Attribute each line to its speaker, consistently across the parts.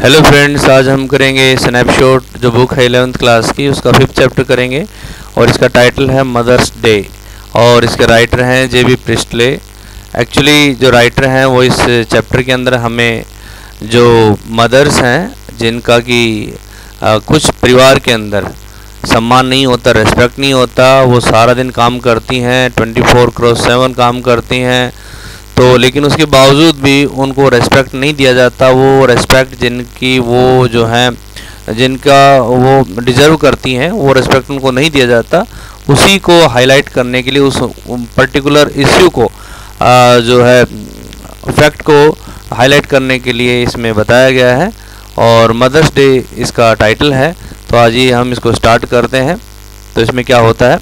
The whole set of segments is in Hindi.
Speaker 1: हेलो फ्रेंड्स, आज हम करेंगे स्नैपशॉट जो बुक है 11th क्लास की, उसका 5th चैप्टर करेंगे और इसका टाइटल है मदर्स डे और इसके राइटर हैं जे बी प्रिस्टले। एक्चुअली जो राइटर हैं वो इस चैप्टर के अंदर हमें जो मदर्स हैं जिनका कि कुछ परिवार के अंदर सम्मान नहीं होता, रेस्पेक्ट नहीं होता, वो सारा दिन काम करती हैं, 24/7 काम करती हैं, तो लेकिन उसके बावजूद भी उनको रेस्पेक्ट नहीं दिया जाता। वो रेस्पेक्ट जिनकी वो जो है जिनका वो डिज़र्व करती हैं वो रेस्पेक्ट उनको नहीं दिया जाता। उसी को हाईलाइट करने के लिए उस पर्टिकुलर इश्यू को जो है फैक्ट को हाईलाइट करने के लिए इसमें बताया गया है और मदर्स डे इसका टाइटल है। तो आज ही हम इसको स्टार्ट करते हैं। तो इसमें क्या होता है,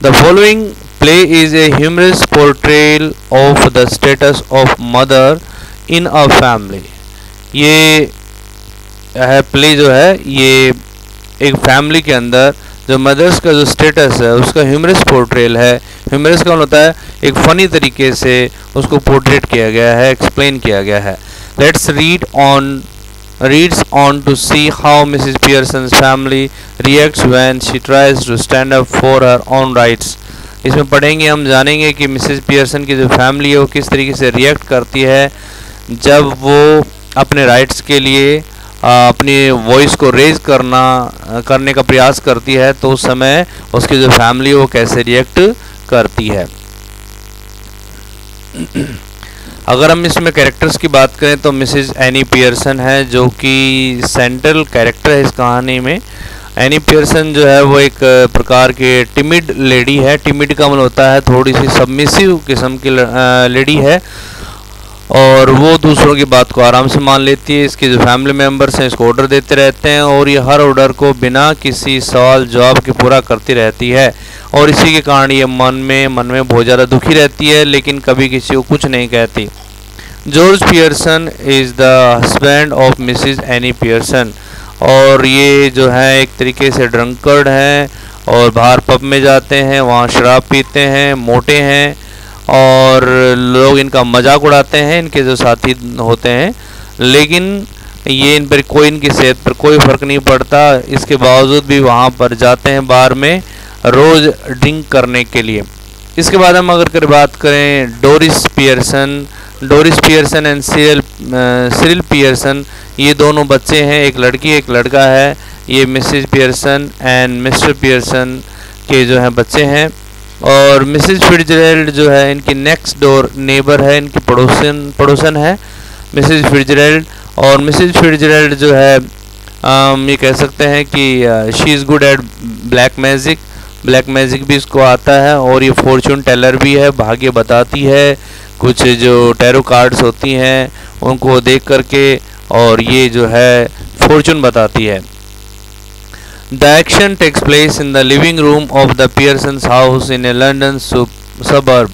Speaker 1: the following play is a humorous portrayal of the status of mother in a family। ये है प्ले जो है ये एक फैमिली के अंदर जो मदर्स का जो स्टेटस है उसका ह्यूमरस पोर्ट्रेल है। ह्यूमरस का होता है एक फ़नी तरीके से उसको पोर्ट्रेट किया गया है, एक्सप्लेन किया गया है। Let's reads on to see how Mrs. Pearson's family reacts when she tries to stand up for her own rights। इसमें पढ़ेंगे, हम जानेंगे कि मिसेस पियर्सन की जो फैमिली है वो किस तरीके से रिएक्ट करती है जब वो अपने राइट्स के लिए अपनी वॉइस को रेज करने का प्रयास करती है, तो उस समय उसकी जो फैमिली है वो कैसे रिएक्ट करती है। अगर हम इसमें कैरेक्टर्स की बात करें तो मिसेस एनी पियर्सन है जो कि सेंट्रल कैरेक्टर है इस कहानी में। एनी पियर्सन जो है वो एक प्रकार के टिमिड लेडी है। टिमिड का मतलब होता है थोड़ी सी सबमिसिव किस्म की लेडी है और वो दूसरों की बात को आराम से मान लेती है। इसके जो फैमिली मेम्बर्स हैं इसको ऑर्डर देते रहते हैं और ये हर ऑर्डर को बिना किसी सवाल जवाब के पूरा करती रहती है और इसी के कारण ये मन में बहुत ज़्यादा दुखी रहती है, लेकिन कभी किसी को कुछ नहीं कहती। George Pearson is the husband of Mrs any Pearson और ये जो है एक तरीके से ड्रंकर्ड हैं और बाहर पब में जाते हैं, वहाँ शराब पीते हैं, मोटे हैं और लोग इनका मजाक उड़ाते हैं, इनके जो साथी होते हैं, लेकिन ये इन पर कोई इनकी सेहत पर कोई फ़र्क नहीं पड़ता। इसके बावजूद भी वहाँ पर जाते हैं बार में रोज़ ड्रिंक करने के लिए। इसके बाद हम अगर बात करें Doris Pearson and Cyril Pearson, ये दोनों बच्चे हैं, एक लड़की एक लड़का है। ये Mrs Pearson and mister Pearson के जो हैं बच्चे हैं और मिसेस फिट्जरैल्ड जो है इनकी नेक्स्ट डोर नेबर है, इनकी पड़ोसन है मिसेस फिट्जरैल्ड। और मिसेस फिट्जरैल्ड जो है ये कह सकते हैं कि she is good at black magic भी इसको आता है और ये फॉर्चून टेलर भी है, भाग्य बताती है। कुछ जो टैरो कार्ड्स होती हैं उनको देख करके और ये जो है फॉर्चून बताती है। The action takes place in the living room of the Pearsons house in a London suburb.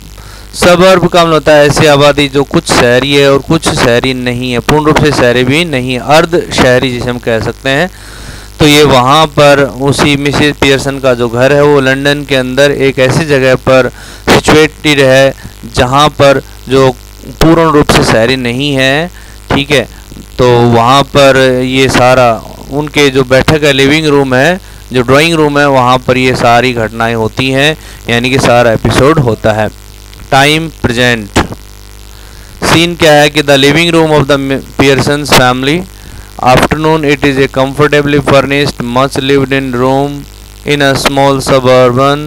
Speaker 1: Suburb का मतलब होता है ऐसी आबादी जो कुछ शहरी है और कुछ शहरी नहीं है, पूर्ण रूप से शहरी भी नहीं है, अर्ध शहरी जिसे हम कह सकते हैं। तो ये वहाँ पर उसी मिसेस पियर्सन का जो घर है वो लंदन के अंदर एक ऐसी जगह पर सिचुएटेड है जहाँ पर जो पूर्ण रूप से शहरी नहीं है, ठीक है। तो वहाँ पर ये सारा उनके जो बैठक है, लिविंग रूम है, जो ड्राइंग रूम है, वहाँ पर ये सारी घटनाएं होती हैं, यानी कि सारा एपिसोड होता है। टाइम प्रेजेंट सीन क्या है कि the living room of the Pearson's family. Afternoon it is a comfortably furnished much lived in room in a small suburban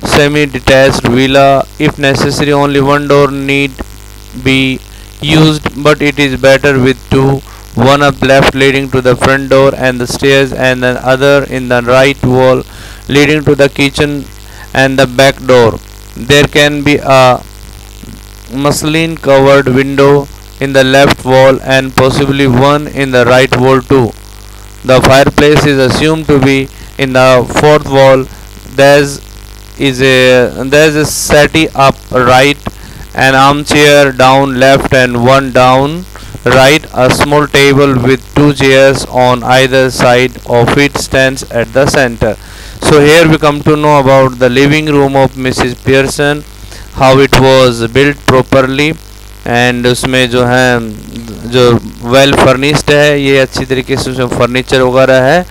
Speaker 1: semi-detached villa. If necessary only one door need be used, but it is better with two, one up left leading to the front door and the stairs and the other in the right wall leading to the kitchen and the back door. There can be a muslin covered window in the left wall and possibly one in the right wall too. The fireplace is assumed to be in the fourth wall. There's a settee up right, an armchair down left and one down right. A small table with two chairs on either side of it stands at the center. So here we come to know about the living room of Mrs. Pearson, how it was built properly, and उसमें जो है जो वेल फर्निश्ड है, ये अच्छी तरीके से उसमें फर्नीचर वगैरह है।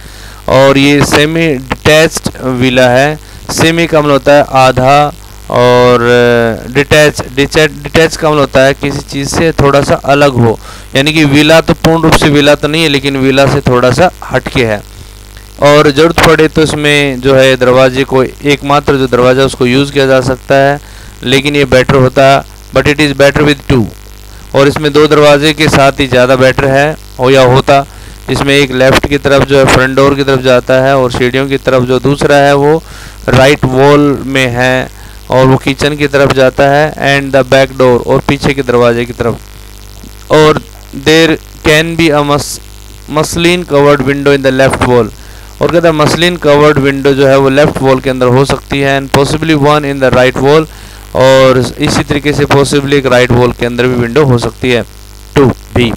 Speaker 1: और ये सेमी डिटैच्ड विला है। सेमी का मतलब होता है आधा, और डिटैच का मतलब होता है किसी चीज़ से थोड़ा सा अलग हो, यानी कि विला तो पूर्ण रूप से विला तो नहीं है, लेकिन विला से थोड़ा सा हटके है। और ज़रूरत पड़े तो इसमें जो है दरवाजे को, एकमात्र जो दरवाज़ा उसको यूज़ किया जा सकता है, लेकिन ये बेटर होता है, but it is better with 2। और इसमें 2 दरवाजे के साथ ही ज़्यादा बेटर है हो या होता, जिसमें एक लेफ़्ट की तरफ जो है फ्रंट डोर की तरफ जाता है, और सीढ़ियों की तरफ जो दूसरा है वो राइट वॉल में है, और वो किचन की तरफ जाता है, एंड द बैक डोर, और पीछे के दरवाजे की तरफ। और there can be a muslin covered window in the left wall, और कहता है मसलिन कवर्ड विंडो जो है वो लेफ्ट वॉल के अंदर हो सकती है, and possibly one in the right wall, और इसी तरीके से पॉसिबली एक राइट वॉल के अंदर भी विंडो हो सकती है। 2b,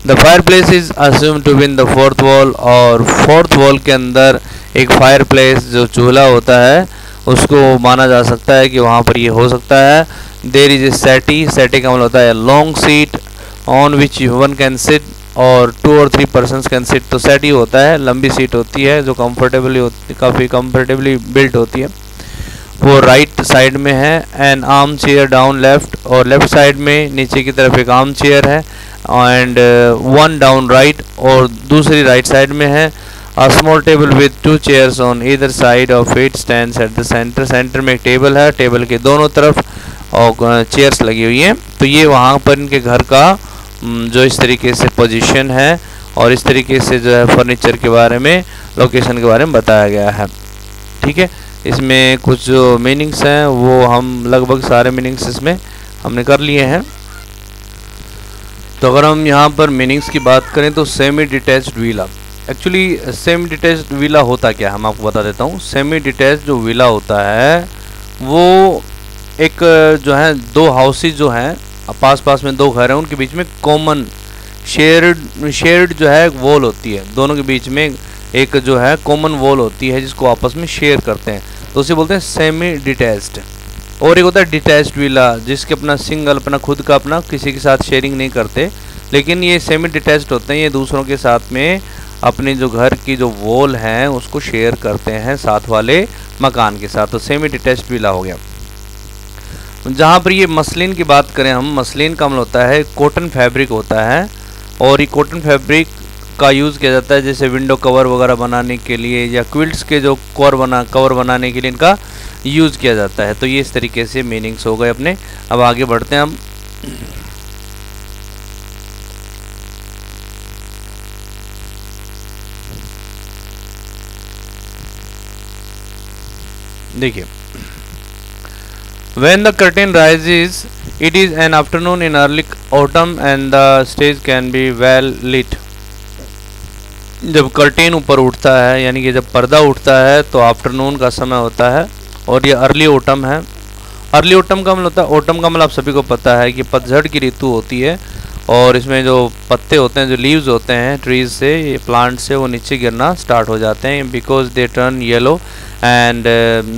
Speaker 1: the fireplace is assumed to be in the fourth wall, और फोर्थ वॉल के अंदर एक फायर प्लेस जो चूल्हा होता है उसको माना जा सकता है कि वहाँ पर ये हो सकता है। देर इज ए सेटी, सेटी का मतलब होता है long seat on which one can sit और 2 और 3 पर्सन्स कैन सिट। तो सेटी होता है लंबी सीट होती है जो कंफर्टेबली होती, काफ़ी कंफर्टेबली बिल्ट होती है, वो राइट साइड में है। N arm chair down left, और लेफ्ट साइड में नीचे की तरफ एक आर्म चेयर है, एंड 1 डाउन राइट, और दूसरी राइट साइड में है। A small table with 2 chairs on either side of it stands at the center. Centre में एक टेबल है, टेबल के दोनों तरफ और चेयर्स लगी हुई हैं। तो ये वहाँ पर इनके घर का जो इस तरीके से पोजीशन है, और इस तरीके से जो है फर्नीचर के बारे में, लोकेशन के बारे में बताया गया है। ठीक है, इसमें कुछ जो मीनिंग्स हैं वो हम लगभग सारे मीनिंग्स इसमें हमने कर लिए हैं। तो अगर हम यहाँ पर मीनिंग्स की बात करें तो semi detached villa, actually semi detached villa होता क्या है हम आपको बता देता हूँ। सेमी डिटैच्ड जो विला होता है वो एक जो है 2 हाउसेज जो हैं, पास पास में 2 घर हैं, उनके बीच में कॉमन शेयर्ड जो है वॉल होती है, दोनों के बीच में एक जो है कॉमन वॉल होती है जिसको आपस में शेयर करते हैं, तो उसे बोलते हैं सेमी डिटैच्ड। और एक होता है डिटैच्ड विला जिसके अपना सिंगल, अपना खुद का, अपना किसी के साथ शेयरिंग नहीं करते, लेकिन ये सेमी डिटैच्ड होते हैं, ये दूसरों के साथ में अपने जो घर की जो वॉल हैं उसको शेयर करते हैं साथ वाले मकान के साथ, तो सेमी डिटैच्ड विला हो गया। जहाँ पर ये मसलिन की बात करें हम, मसलिन का मतलब होता है कॉटन फैब्रिक होता है, और ये कॉटन फैब्रिक का यूज़ किया जाता है जैसे विंडो कवर वगैरह बनाने के लिए, या क्विल्ट्स के जो कवर बनाने के लिए इनका यूज़ किया जाता है। तो ये इस तरीके से मीनिंग्स हो गए अपने। अब आगे बढ़ते हैं हम। देखिए, when the curtain rises it is an afternoon in early autumn and the stage can be well lit। जब कर्टेन ऊपर उठता है यानी कि जब पर्दा उठता है तो आफ्टरनून का समय होता है, और ये अर्ली ऑटम है। अर्ली ऑटम का मतलब होता है, ऑटम का मतलब आप सभी को पता है कि पतझड़ की ऋतु होती है, और इसमें जो पत्ते होते हैं, जो लीव्स होते हैं ट्रीज से, ये प्लांट से, वो नीचे गिरना स्टार्ट हो जाते हैं, because they turn yellow and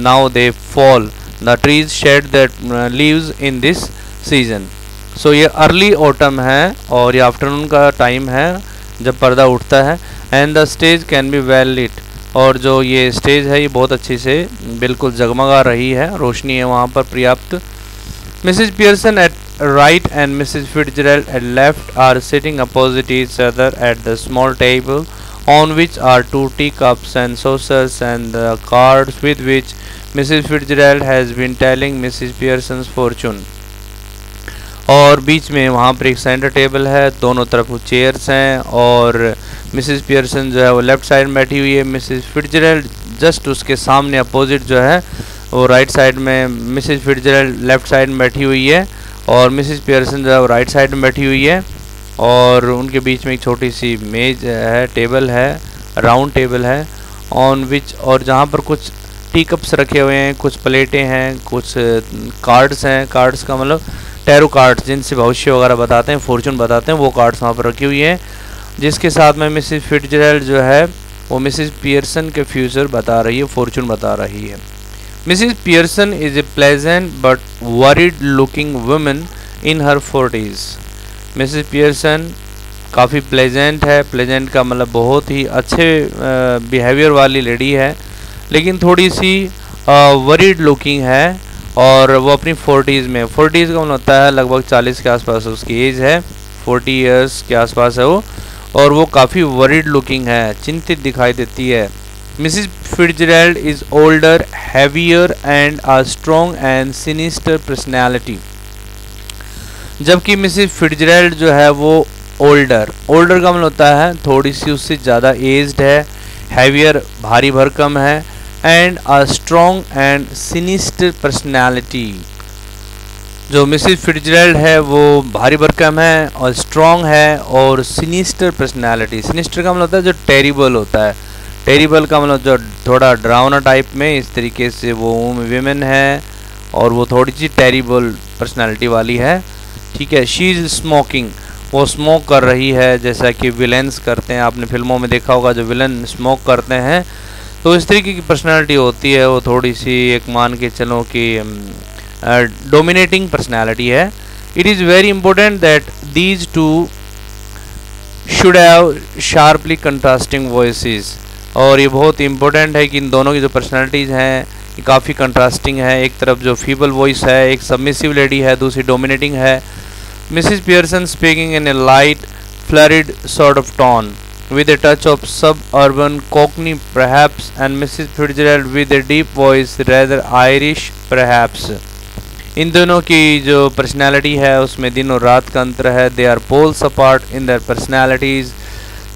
Speaker 1: now they fall, the trees shed that leaves in this season. So ये अर्ली ऑटम है और ये आफ्टरनून का टाइम है जब पर्दा उठता है। And the stage can be well lit, और जो ये स्टेज है ये बहुत अच्छी से बिल्कुल जगमगा रही है, रोशनी है वहाँ पर पर्याप्त। Mrs Pearson at right and Mrs. Fitzgerald at left are sitting opposite each other at the small table on which are 2 teacups and saucers and the cards with which Mrs. Fitzgerald has been telling Mrs. Pearson's fortune। और बीच में वहाँ पर एक सेंटर टेबल है, दोनों तरफ चेयर्स हैं, और मिसेस पियर्सन जो है वो लेफ़्ट साइड में बैठी हुई है, मिसेस फिट्जरैल्ड जस्ट उसके सामने अपोजिट जो है वो राइट साइड में, मिसेस फिट्जरैल्ड लेफ़्ट साइड में बैठी हुई है, और मिसेस पियर्सन जो है वो राइट साइड में बैठी हुई है, और उनके बीच में एक छोटी सी मेज है, टेबल है, राउंड टेबल है, ऑन विच, और जहाँ पर कुछ टी कप्स रखे हुए हैं, कुछ प्लेटें हैं, कुछ कार्ड्स हैं। कार्ड्स का मतलब टैरो कार्ड्स जिनसे भविष्य वगैरह बताते हैं, फॉर्चून बताते हैं, वो कार्ड्स वहाँ पर रखी हुई हैं, जिसके साथ में मिसेस फिट्जरैल्ड जो है वो मिसेस पियर्सन के फ्यूचर बता रही है, फॉर्चून बता रही है। Mrs Pearson is a pleasant but worried looking woman in her 40s। Mrs Pearson काफ़ी प्लेजेंट है, प्लेजेंट का मतलब बहुत ही अच्छे बिहेवियर वाली लेडी है, लेकिन थोड़ी सी वरीड लुकिंग है, और वो अपनी 40s में, 40s का मतलब होता है लगभग 40 के आसपास उसकी एज है, 40 इयर्स के आसपास है वो, और वो काफ़ी वरीड लुकिंग है, चिंतित दिखाई देती है। Mrs Fitzgerald is older, heavier and a strong and sinister personality. जबकि मिसिस फिट्जरैल्ड जो है वो ओल्डर का मतलब होता है थोड़ी सी उससे ज़्यादा एज्ड है, हैवियर भारी भरकम है, and a strong and sinister personality. जो मिसिस फिट्जरैल्ड है वो भारी भरकम है और स्ट्रॉन्ग है, और सिनिस्टर पर्सनैलिटी, सिनिस्टर का मतलब होता है जो टेरिबल होता है, टेरिबल का मतलब जो थोड़ा डरावना टाइप में, इस तरीके से वो विमेन है और वो थोड़ी सी टेरिबल पर्सनैलिटी वाली है। ठीक है। शी इज़ स्मोकिंग, वो स्मोक कर रही है, जैसा कि विलेंस करते हैं, आपने फिल्मों में देखा होगा जो विलन स्मोक करते हैं, तो इस तरीके की पर्सनैलिटी होती है। वो थोड़ी सी एक मान के चलो कि डोमिनेटिंग पर्सनैलिटी है। It is very important that these two should have sharply contrasting voices, और ये बहुत इंपॉर्टेंट है कि इन दोनों की जो पर्सनैलिटीज़ हैं ये काफ़ी कंट्रास्टिंग है। एक तरफ जो फीबल वॉइस है, एक सबमिसिव लेडी है, दूसरी डोमिनेटिंग है। Mrs Pearson speaking in a light florid sort of tone with a touch of suburban cockney perhaps, and Mrs. Fitzgerald with a deep voice rather Irish perhaps। इन दोनों की जो पर्सनैलिटी है उसमें दिन और रात का अंतर है। They are poles apart in their personalities.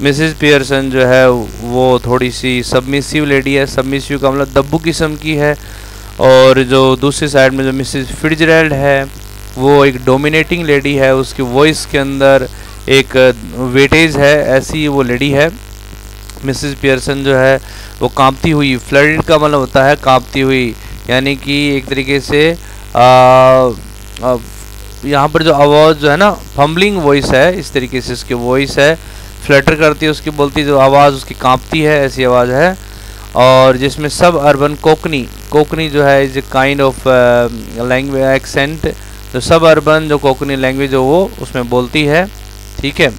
Speaker 1: Mrs Pearson जो है वो थोड़ी सी सबमिसिव लेडी है, सबमिसिव का मतलब दब्बू किस्म की है, और जो दूसरी साइड में जो मिसिस फिट्जरैल्ड है वो एक डोमिनेटिंग लेडी है, उसकी वॉइस के अंदर एक वेटेज है, ऐसी वो लेडी है। मिसिस पियर्सन जो है वो कांपती हुई, फ्लरिड का मतलब होता है कांपती हुई, यानी कि एक तरीके से यहाँ पर जो आवाज़ जो है ना, फम्बलिंग वॉइस है, इस तरीके से उसकी वॉइस है, फ्लटर करती है उसकी बोलती जो आवाज़ उसकी कांपती है, ऐसी आवाज़ है। और जिसमें सब अर्बन कोकनी जो है is a kind of language accent, जो सब अर्बन जो कोकनी लैंग्वेज हो वो उसमें बोलती है। ठीक है।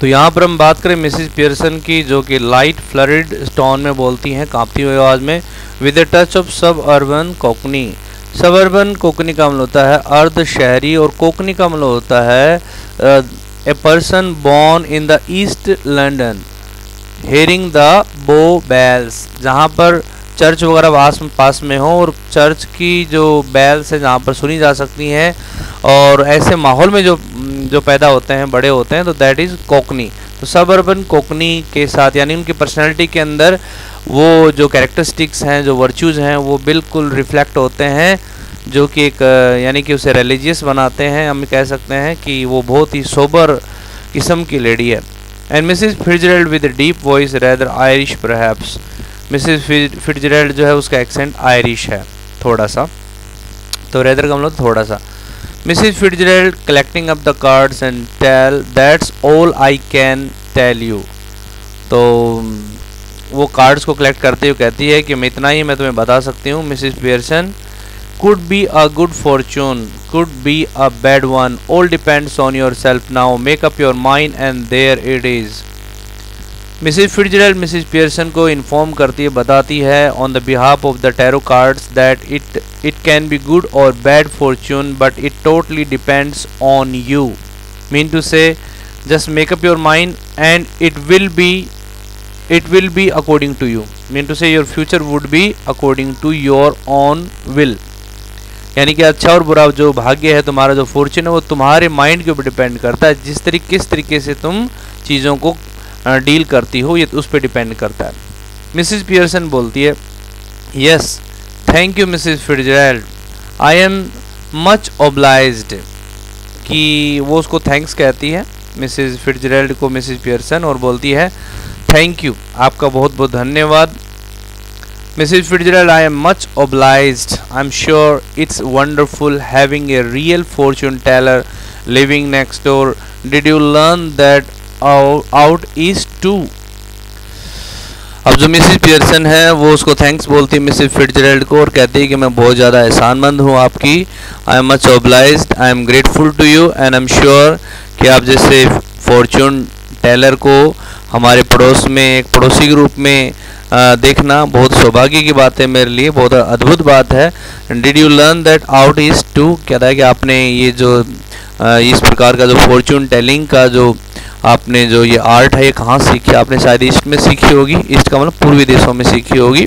Speaker 1: तो यहाँ पर हम बात करें मिसिस पियर्सन की, जो कि लाइट फ्लरिड टोन में बोलती हैं, कांपती हुई आवाज़ में, विद ए टच ऑफ सब अर्बन कोकनी। सब अर्बन कोकनी का मतलब होता है अर्ध शहरी, और कोकनी का मतलब होता है a person born in the East London hearing the Bow bells, जहाँ पर चर्च वगैरह पास में हो और चर्च की जो बेल्स है जहाँ पर सुनी जा सकती हैं, और ऐसे माहौल में जो पैदा होते हैं, बड़े होते हैं, तो दैट इज़ कोकनी। तो सब अर्बन कोकनी के साथ, यानी उनकी पर्सनैलिटी के अंदर वो जो कैरेक्टरिस्टिक्स हैं, जो वर्च्यूज़ हैं, वो बिल्कुल रिफ्लेक्ट होते हैं, जो कि एक यानी कि उसे रिलीजियस बनाते हैं। हम कह सकते हैं कि वो बहुत ही सोबर किस्म की लेडी है। And Mrs Fitzgerald with a deep voice rather Irish perhaps. Mrs Fitzgerald जो है उसका एक्सेंट आयरिश है थोड़ा सा, तो रेदर का मतलब थोड़ा सा। Mrs Fitzgerald collecting up the cards and tell that's all I can tell you. तो वो कार्ड्स को कलेक्ट करते हुए कहती है कि मैं इतना ही मैं तुम्हें बता सकती हूँ। Mrs Pearson could be a good fortune, could be a bad one, all depends on yourself now, make up your mind and there it is। Mrs Fitzgerald Mrs Pearson को इन्फॉर्म करती है, बताती है on the behalf of the tarot cards that it can be good और bad fortune but it totally depends on you, mean to say just make up your mind and it will be according to you, mean to say your future would be according to your own will, यानी कि अच्छा और बुरा जो भाग्य है तुम्हारा, जो फॉर्चून है, वो तुम्हारे माइंड के ऊपर डिपेंड करता है। किस तरीके से तुम चीज़ों को डील करती हो, ये उस पर डिपेंड करता है। मिसिस पियर्सन बोलती है, yes thank you Mrs Fitzgerald, I am much obliged, कि वो उसको थैंक्स कहती है मिसिस फिट्जरैल्ड को मिसिस पियर्सन, और बोलती है थैंक यू, आपका बहुत बहुत धन्यवाद। Mrs. Fitzgerald, I am much obliged. I'm sure it's wonderful having a real fortune teller living next door. Did you learn that out east too? अब जो मिसिज पियर्सन है वो उसको थैंक्स बोलती है मिसिज फिट्जरैल्ड को और कहती है कि मैं बहुत ज़्यादा एहसानमंद हूँ आपकी, I am much obliged, I am grateful to you and I am sure कि आप जैसे फॉर्चून टेलर को हमारे पड़ोस में एक पड़ोसी के रूप में देखना बहुत सौभाग्य की बात है मेरे लिए, बहुत अद्भुत बात है। Did you learn that out east too, कहता है कि आपने ये जो इस प्रकार का जो फॉर्चून टेलिंग का जो आपने जो ये आर्ट है ये कहाँ सीखी, आपने शायद ईस्ट में सीखी होगी, ईस्ट का मतलब पूर्वी देशों में सीखी होगी।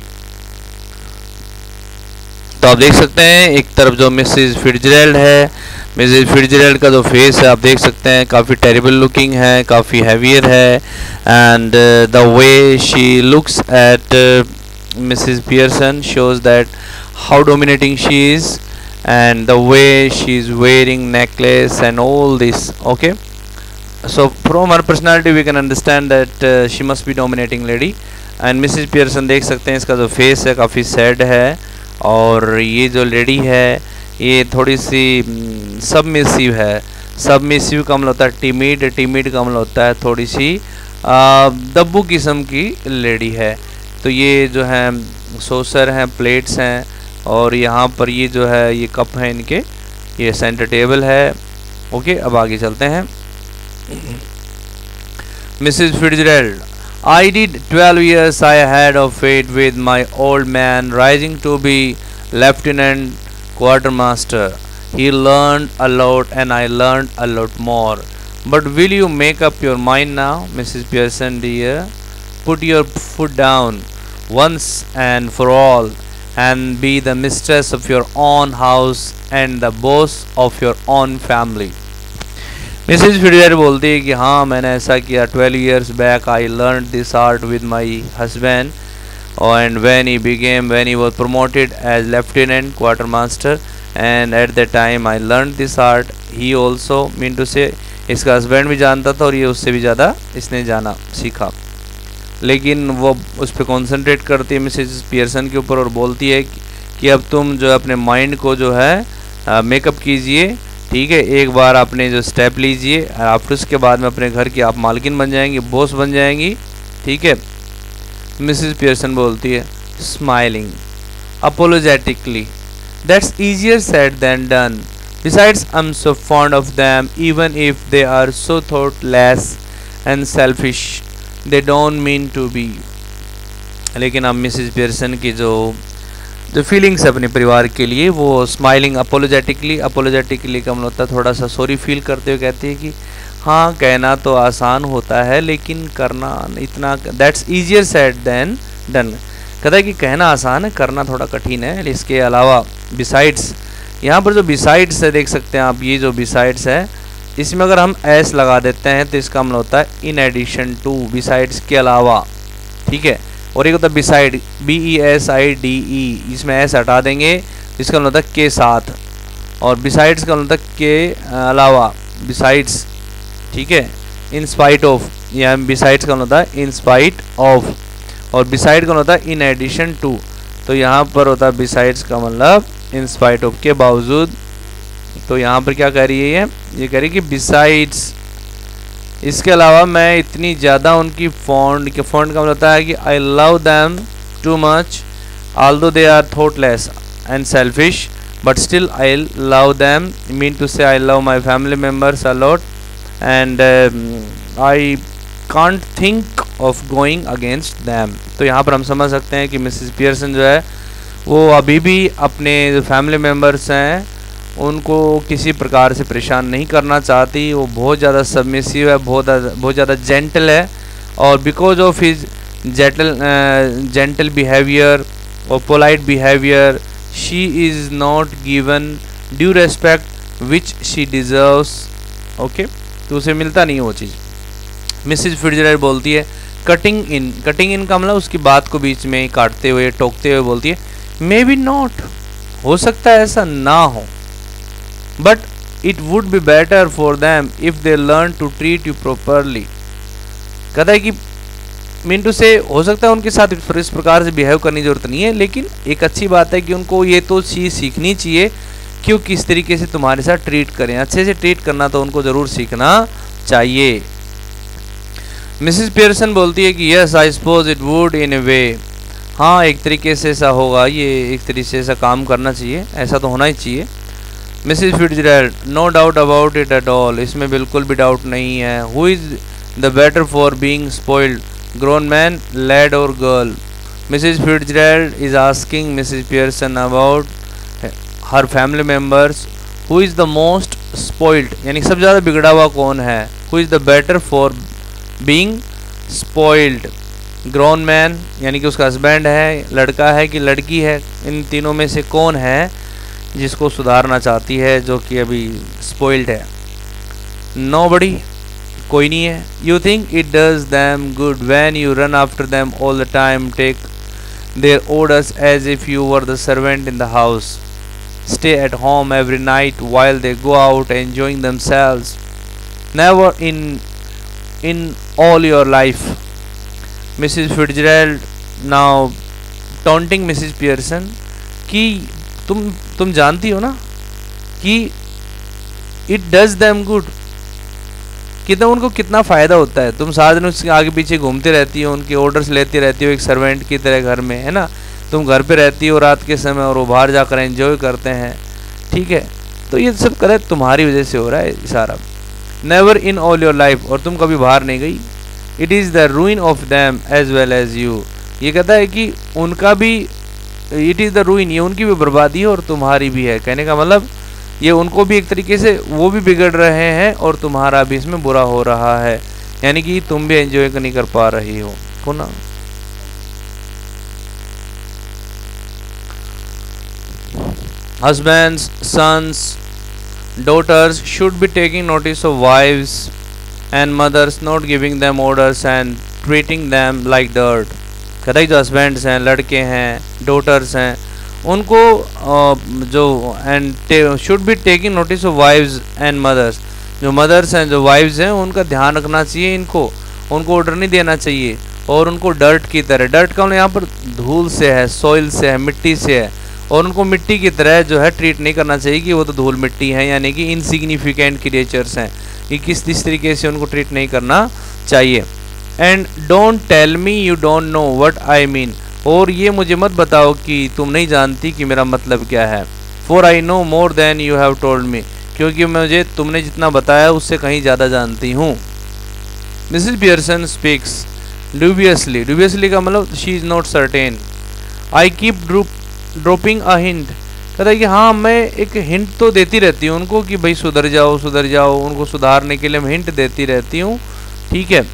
Speaker 1: तो आप देख सकते हैं एक तरफ जो मिसेज फिट्जरैल्ड है, मिसेज फिट्जरैल्ड का जो फेस है आप देख सकते हैं काफ़ी टेरिबल लुकिंग है, काफ़ी हैवियर है, and the way she looks at Mrs Pearson shows that how dominating she is and the way she is wearing necklace and all this. Okay, so from her personality we can understand that she must be dominating lady. and Mrs. Pearson देख सकते हैं इसका जो फेस है काफ़ी सैड है, और ये जो लेडी है ये थोड़ी सी सबमिसिव है। सबमिसिव का मतलब होता है टिमिड, टिमिड का मतलब होता है थोड़ी सी दब्बू किस्म की लेडी है। तो ये जो है सोसर हैं, प्लेट्स हैं, और यहाँ पर ये जो है ये कप है इनके, ये सेंटर टेबल है। ओके, अब आगे चलते हैं। Mrs Fitzgerald, I did 12 years I had of it with my old man rising to be lieutenant quartermaster. He learned a lot and I learned a lot more. But will you make up your mind now, Mrs. Pearson dear? Put your foot down once and for all and be the mistress of your own house and the boss of your own family. Mrs Fitzgerald बोलती है कि हाँ मैंने ऐसा किया। 12 years back I learned this art with my husband and when he was promoted as lieutenant quartermaster and at that time I learned this art. He also mean to say इसका हस्बैंड भी जानता था और ये उससे भी ज़्यादा इसने जाना सीखा, लेकिन वो उस पर कॉन्सेंट्रेट करती है मिसेज पियर्सन के ऊपर और बोलती है कि अब तुम जो अपने माइंड को जो है मेकअप कीजिए, ठीक है, एक बार आपने जो स्टेप लीजिए, आफ्टर उसके बाद में अपने घर की आप मालकिन बन जाएंगी, बॉस बन जाएंगी, ठीक है। मिसेस पियर्सन बोलती है smiling apologetically, that's easier said than done, besides I am so fond of them even if they are so thoughtless and selfish they don't mean to be. लेकिन अब मिसेस पियर्सन की जो फीलिंग्स है अपने परिवार के लिए वो स्माइलिंग अपोलोजेटिकली का मतलब होता है थोड़ा सा सॉरी फील करते हुए कहती है कि हाँ कहना तो आसान होता है लेकिन करना इतना, that's easier said than done. कहता है कि कहना आसान है, करना थोड़ा कठिन है। इसके अलावा बिसाइड्स, यहाँ पर जो बिसाइड्स है देख सकते हैं आप, ये जो बिसाइड्स है इसमें अगर हम एस लगा देते हैं तो इसका मतलब होता है इन एडिशन टू, बिसाइड्स के अलावा, ठीक है। और एक होता है बिसाइड, BESIDE, इसमें एस हटा देंगे इसका मतलब होता है के साथ, और बिसाइड्स का मतलब होता है के अलावा, बिसाइड्स, ठीक है। इन स्पाइट ऑफ, या बिसाइड्स का मतलब होता है इन स्पाइट ऑफ, और बिसाइड का मतलब होता है इन एडिशन टू। तो यहाँ पर होता है बिसाइड्स का मतलब इन स्पाइट ऑफ, के बावजूद। तो यहाँ पर क्या कह रही है ये कह रही है कि बिसाइड्स, इसके अलावा मैं इतनी ज़्यादा उनकी फॉन्ड का मतलब होता है कि I love them too much although they are thoughtless and selfish but still I love them, mean to say I love my family members a lot and I can't think of going against them. तो यहाँ पर हम समझ सकते हैं कि मिसेस पियर्सन जो है वो अभी भी अपने जो फैमिली मेम्बर्स हैं उनको किसी प्रकार से परेशान नहीं करना चाहती। वो बहुत ज़्यादा सबमिसिव है, बहुत ज़्यादा जेंटल है, और because of his gentle behaviour और polite behaviour she is not given due respect which she deserves. Okay, तो उसे मिलता नहीं वो चीज़। मिसेज फिट्जरैल्ड बोलती है कटिंग इन का मतलब उसकी बात को बीच में काटते हुए टोकते हुए बोलती है मे बी नॉट, हो सकता है ऐसा ना हो, but it would be better for them if they learn to treat you properly. कहता है कि मीन टू से हो सकता है उनके साथ इस प्रकार से बिहेव करने की जरूरत नहीं है, लेकिन एक अच्छी बात है कि उनको ये तो चीज़ सीखनी चाहिए कि वो किस तरीके से तुम्हारे साथ ट्रीट करें। अच्छे से ट्रीट करना तो उनको ज़रूर सीखना चाहिए। मिसेस पियर्सन बोलती है कि yes I suppose it would in a way, हाँ एक तरीके से ऐसा होगा, ये एक तरीके से ऐसा काम करना चाहिए, ऐसा तो होना ही चाहिए। Mrs Fitzgerald no doubt about it at all, इसमें बिल्कुल भी डाउट नहीं है। Who is the better for being spoiled, grown man, lad और girl? Mrs Fitzgerald is asking Mrs Pearson about her family members. Who is the most spoiled, यानी सबसे ज़्यादा बिगड़ा हुआ कौन है? Who is the better for being spoiled, grown man यानी कि उसका हस्बैंड है, लड़का है कि लड़की है, इन तीनों में से कौन है जिसको सुधारना चाहती है, जो कि अभी स्पॉइल्ड है? नोबडी, कोई नहीं है। You think it does them good when you run after them all the time, take their orders as if you were the servant in the house, stay at home every night while they go out enjoying themselves, never in all your life. Mrs. Fitzgerald now taunting Mrs. Pearson कि तुम जानती हो ना कि it does them good, कितना उनको कितना फ़ायदा होता है, तुम सारा दिन उसके आगे पीछे घूमते रहती हो, उनके ऑर्डर्स लेती रहती हो एक सर्वेंट की तरह घर में, है ना, तुम घर पे रहती हो रात के समय और वो बाहर जाकर एंजॉय करते हैं, ठीक है, तो ये सब करेक्ट तुम्हारी वजह से हो रहा है सारा। Never in all your life, और तुम कभी बाहर नहीं गई। It is the ruin of them as well as you, ये कहता है कि उनका भी, इट इज़ द रूइन, ये उनकी भी बर्बादी है और तुम्हारी भी है। कहने का मतलब ये उनको भी एक तरीके से वो भी बिगड़ रहे हैं और तुम्हारा भी इसमें बुरा हो रहा है, यानी कि तुम भी एंजॉय नहीं कर पा रही हो ना। Husbands, sons, daughters should be taking notice of wives and mothers, not giving them orders and treating them like dirt. कहता है जो हस्बैंड्स हैं, लड़के हैं, डॉटर्स हैं, उनको जो and should be taking notice of wives and mothers, जो मदर्स हैं, जो वाइव्स हैं, उनका ध्यान रखना चाहिए, उनको ऑर्डर नहीं देना चाहिए और उनको डर्ट की तरह, डर्ट का मतलब यहाँ पर धूल से है, सॉइल से है, मिट्टी से है, और उनको मिट्टी की तरह जो है ट्रीट नहीं करना चाहिए कि वो तो धूल मिट्टी है, यानी कि इनसिग्निफिकेंट क्रिएचर्स हैं, कि किस तरीके से उनको ट्रीट नहीं करना चाहिए। And don't tell me you don't know what I mean, और ये मुझे मत बताओ कि तुम नहीं जानती कि मेरा मतलब क्या है। For I know more than you have told me, क्योंकि मुझे तुमने जितना बताया उससे कहीं ज़्यादा जानती हूँ। मिसेस पियर्सन स्पीक्स ड्यूबियसली, ड्यूबियसली का मतलब she is not certain. I keep dropping a hint, कहता है कि हाँ मैं एक हिंट तो देती रहती हूँ उनको कि भाई सुधर जाओ, उनको सुधारने के लिए मैं हिंट देती रहती हूँ, ठीक है।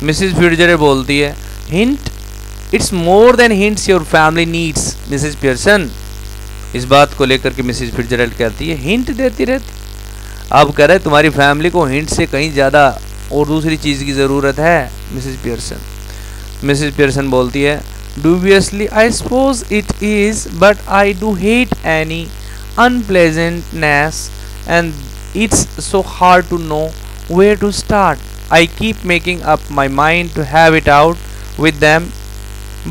Speaker 1: मिसेस फिट्जरैल्ड बोलती है hint, it's more than hints your family needs. Mrs Pearson इस बात को लेकर के मिसेस फिट्जरैल्ड कहती है हिंट देती रहती, अब कह रहे तुम्हारी फैमिली को हिंट से कहीं ज़्यादा और दूसरी चीज़ की ज़रूरत है। मिसेस पियर्सन बोलती है dubiously, I suppose it is, but I do hate any unpleasantness and it's so hard to know where to start. I keep making up my mind to have it out with them,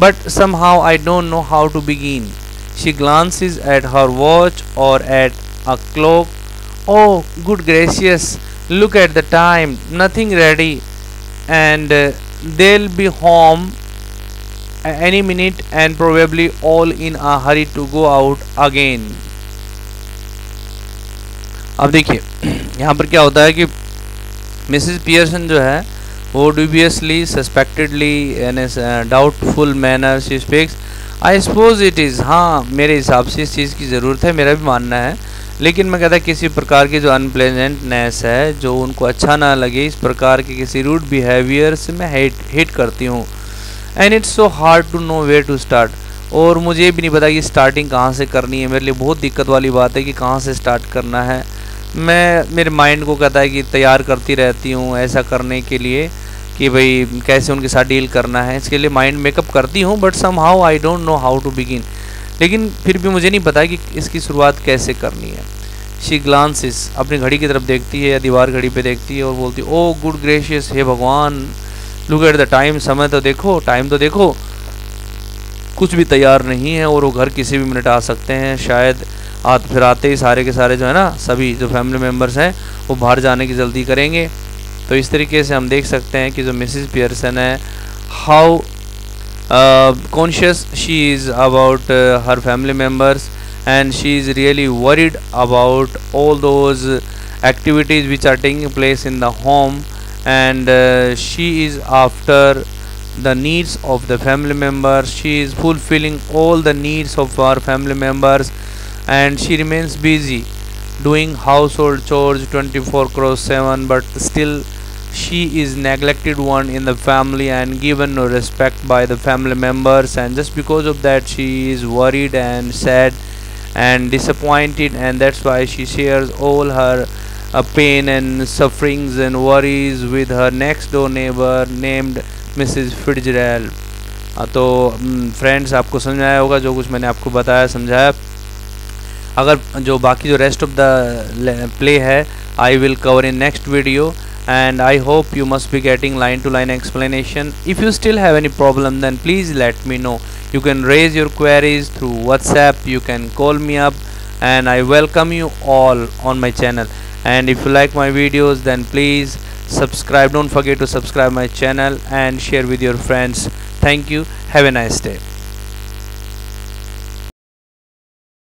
Speaker 1: but somehow I don't know how to begin. She glances at her watch or at a clock. Oh, good gracious, look at the time, nothing ready, and they'll be home any minute and probably all in a hurry to go out again. अब देखिए यहाँ पर क्या होता है कि मिसेस पियर्सन जो है वो ड्यूबियसली, सस्पेक्टेडली, यानी doubtful manner she speaks, I suppose it is, हाँ मेरे हिसाब से इस चीज़ की ज़रूरत है, मेरा भी मानना है, लेकिन मैं कहता किसी प्रकार की जो अनप्लेजेंटनेस है, जो उनको अच्छा ना लगे, इस प्रकार के किसी रूड बिहेवियर से मैं हेट करती हूँ। And it's so hard to know where to start, और मुझे भी नहीं पता कि स्टार्टिंग कहाँ से करनी है, मेरे लिए बहुत दिक्कत वाली बात है कि कहाँ से स्टार्ट करना है। मैं मेरे माइंड को कहता है कि तैयार करती रहती हूँ ऐसा करने के लिए कि भाई कैसे उनके साथ डील करना है, इसके लिए माइंड मेकअप करती हूँ, but somehow I don't know how to begin, लेकिन फिर भी मुझे नहीं पता कि इसकी शुरुआत कैसे करनी है। शी ग्लांसेस, अपनी घड़ी की तरफ देखती है या दीवार घड़ी पे देखती है और बोलती है ओ गुड ग्रेशियस, हे भगवान, लुक एट द टाइम, समय तो देखो, टाइम तो देखो, कुछ भी तैयार नहीं है और वो घर किसी भी मिनट आ सकते हैं, शायद फिर आते ही सारे के सारे जो है ना, सभी जो फैमिली मेम्बर्स हैं वो बाहर जाने की जल्दी करेंगे। तो इस तरीके से हम देख सकते हैं कि जो मिसेस पियर्सन है, how conscious she is about her family members, and she is really worried about all those activities which are taking place in the home, and she is after the needs of the family members. She is fulfilling all the needs of our family members, and she remains busy doing household chores 24/7, but still she is neglected one in the family and given no respect by the family members, and just because of that she is worried and sad and disappointed, and that's why she shares all her pain and sufferings and worries with her next door neighbor named Mrs. Fitzgerald. तो फ्रेंड्स, आपको समझ आया होगा जो कुछ मैंने आपको बताया, समझाया। अगर जो बाकी जो रेस्ट ऑफ द प्ले है, I will cover in next video, and I hope you must be getting line to line explanation. If you still have any problem, then please let me know. You can raise your queries through WhatsApp, you can call me up, and I welcome you all on my channel. And if you like my videos, then please subscribe. Don't forget to subscribe my channel and share with your friends. Thank you. Have a nice day.